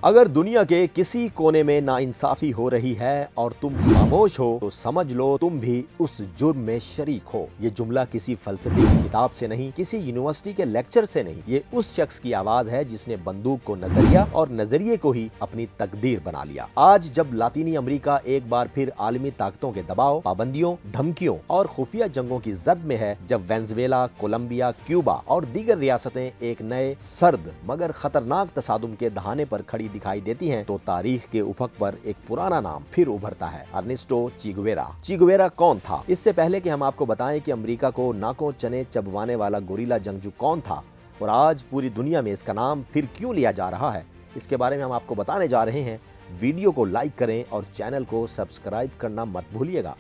अगर दुनिया के किसी कोने में नाइंसाफी हो रही है और तुम खामोश हो तो समझ लो तुम भी उस जुर्म में शरीक हो। ये जुमला किसी फलसफी की किताब से नहीं, किसी यूनिवर्सिटी के लेक्चर से नहीं, ये उस शख्स की आवाज है जिसने बंदूक को नजरिया और नजरिए को ही अपनी तकदीर बना लिया। आज जब लातीनी अमेरिका एक बार फिर आलमी ताकतों के दबाव, पाबंदियों, धमकियों और खुफिया जंगों की जद में है, जब वेनेजुएला, कोलंबिया, क्यूबा और दीगर रियासतें एक नए सर्द मगर खतरनाक तसादुम के दहाने पर खड़ी दिखाई देती हैं, तो तारीख के उफक पर एक पुराना नाम फिर उभरता है, अर्नेस्टो चे गुवेरा। चे गुवेरा कौन था? इससे पहले कि हम आपको बताएं कि अमेरिका को नाकों चने चबवाने वाला गोरीला जंगजू कौन था और आज पूरी दुनिया में इसका नाम फिर क्यों लिया जा रहा है, इसके बारे में हम आपको बताने जा रहे हैं। वीडियो को लाइक करें और चैनल को सब्सक्राइब करना मत भूलिएगा।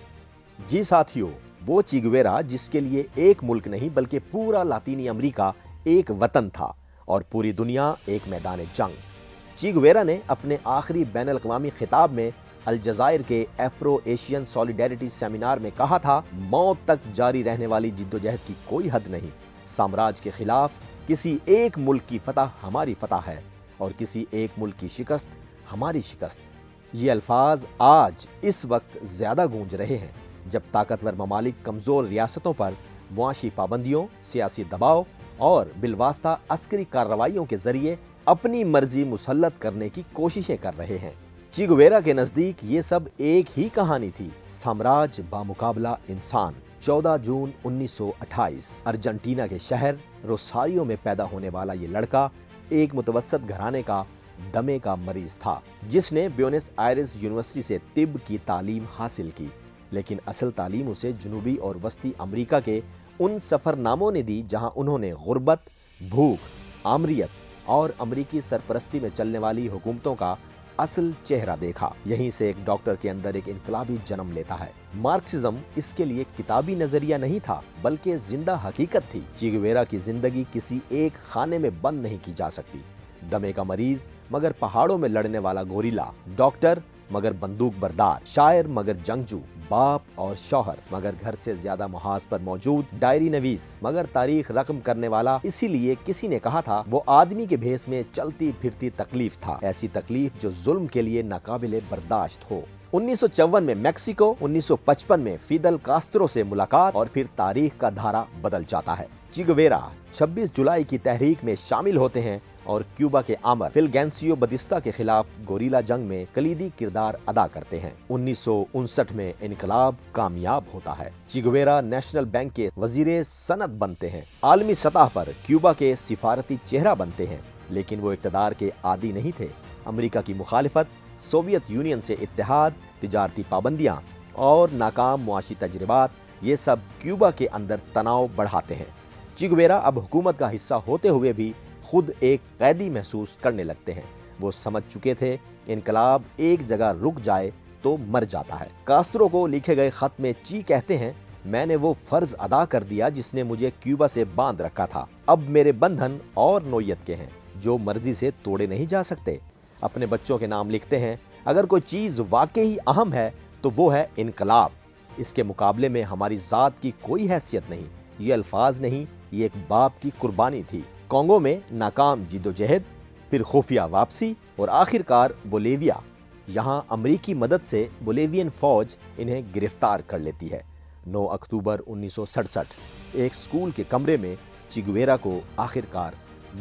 जी साथियों, वो चे गुवेरा जिसके लिए एक मुल्क नहीं बल्कि पूरा लातीनी अमेरिका एक वतन था और पूरी दुनिया एक मैदान जंग। चे गुवेरा ने अपने आखिरी बैनुल-अक़वामी खिताब में अलजायर के एफ्रो एशियन सॉलिडेरिटी सेमिनार में कहा था, मौत तक जारी रहने वाली जिद्दोजहद की कोई हद नहीं। साम्राज्य के खिलाफ किसी एक मुल्क की फतह हमारी फतह है और किसी एक मुल्क की शिकस्त हमारी शिकस्त। ये अल्फाज आज इस वक्त ज्यादा गूंज रहे हैं जब ताकतवर ममालिक कमजोर रियासतों पर मुआशी पाबंदियों, सियासी दबाव और बिलवास्ता अस्करी कार्रवाइयों के जरिए अपनी मर्जी मुसल्लत करने की कोशिशें कर रहे हैं। चे गुवेरा के नजदीक ये सब एक ही कहानी थी, साम्राज्य बामुकाबला इंसान। 14 जून 1928 अर्जेंटीना के शहर रोसारियो में पैदा होने वाला ये लड़का एक मुतवस्सत घराने का दमे का मरीज था, जिसने ब्यूनस आयर्स यूनिवर्सिटी से तिब की तालीम हासिल की, लेकिन असल तालीम उसे जनूबी और वस्ती अमेरिका के उन सफरनामों ने दी जहां उन्होंने गुर्बत, भूख, आमरियत और अमेरिकी सरपरस्ती में चलने वाली हुकूमतों का असल चेहरा देखा। यहीं से एक डॉक्टर के अंदर एक इनकलाबी जन्म लेता है। मार्क्सिज्म इसके लिए किताबी नजरिया नहीं था बल्कि जिंदा हकीकत थी। चे गुवेरा की जिंदगी किसी एक खाने में बंद नहीं की जा सकती। दमे का मरीज मगर पहाड़ों में लड़ने वाला गोरीला, डॉक्टर मगर बंदूक बरदार, शायर मगर जंगजू, बाप और शौहर मगर घर से ज्यादा मुहाज पर मौजूद, डायरी नवीस मगर तारीख रकम करने वाला। इसीलिए किसी ने कहा था वो आदमी के भेस में चलती फिरती तकलीफ था, ऐसी तकलीफ जो जुल्म के लिए नाकाबिले बर्दाश्त हो। 1954 में मैक्सिको, 1955 में फिदल कास्त्रो से मुलाकात और फिर तारीख का धारा बदल जाता है। चे गुवेरा 26 जुलाई की तहरीक में शामिल होते हैं और क्यूबा के आमर फिलगेंसियो बतिस्ता के खिलाफ गोरीला जंग में कलीदी किरदार अदा करते हैं। 1959 में इनकलाब कामयाब होता है। चे गुवेरा नेशनल बैंक के वजीरे सनत बनते हैं, आलमी सतह पर क्यूबा के सिफारती चेहरा बनते हैं, लेकिन वो इक़्तिदार के आदी नहीं थे। अमेरिका की मुखालिफत, सोवियत यूनियन से इत्तेहाद, तिजारती पाबंदियां और नाकाम मुआशी तजर्बात, ये सब क्यूबा के अंदर तनाव बढ़ाते हैं। चे गुवेरा अब हुकूमत का हिस्सा होते हुए भी खुद एक कैदी महसूस करने लगते हैं। वो समझ चुके थे इनकलाब एक जगह रुक जाए तो मर जाता है। कास्त्रो को लिखे गए खत में ची कहते हैं, मैंने वो फर्ज अदा कर दिया जिसने मुझे क्यूबा से बांध रखा था। अब मेरे बंधन और नोयत के हैं जो मर्जी से तोड़े नहीं जा सकते। अपने बच्चों के नाम लिखते हैं, अगर कोई चीज़ वाकई अहम है तो वो है इनकलाब। इसके मुकाबले में हमारी ज़ात की कोई हैसियत नहीं। ये अल्फाज नहीं, ये एक बाप की कुर्बानी थी। कॉन्गो में नाकाम जिद्दोजहद, फिर खुफिया वापसी और आखिरकार बोलिविया। यहाँ अमरीकी मदद से बोलिवियन फौज इन्हें गिरफ्तार कर लेती है। 9 अक्टूबर 1967 एक स्कूल के कमरे में चे गुवेरा को आखिरकार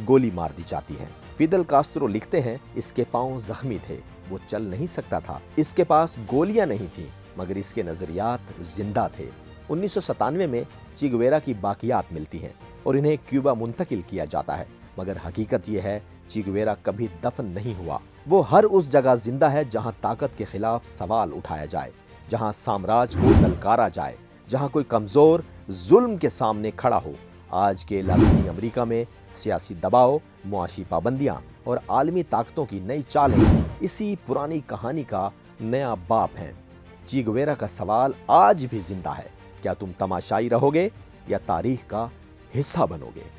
गोली मार दी जाती है। फिदल कास्त्रो लिखते हैं, इसके पांव जख्मी थे, वो चल नहीं सकता था, इसके पास गोलियां नहीं थी मगर इसके नजरियात जिंदा थे। 1997 में चे गुवेरा की बाकियात मिलती हैं और इन्हें क्यूबा मुंतकिल किया जाता है, मगर हकीकत यह है चे गुवेरा कभी दफन नहीं हुआ। वो हर उस जगह जिंदा है जहां ताकत के खिलाफ सवाल उठाया जाए, जहां साम्राज्य को ललकारा जाए, जहां कोई कमजोर जुल्म के सामने खड़ा हो। आज के लातीनी अमेरिका में सियासी दबाव, मुआशी पाबंदियां और आलमी ताकतों की नई चालें इसी पुरानी कहानी का नया बाप हैं। चे गुवेरा का सवाल आज भी जिंदा है, क्या तुम तमाशाई रहोगे या तारीख का हिस्सा बनोगे?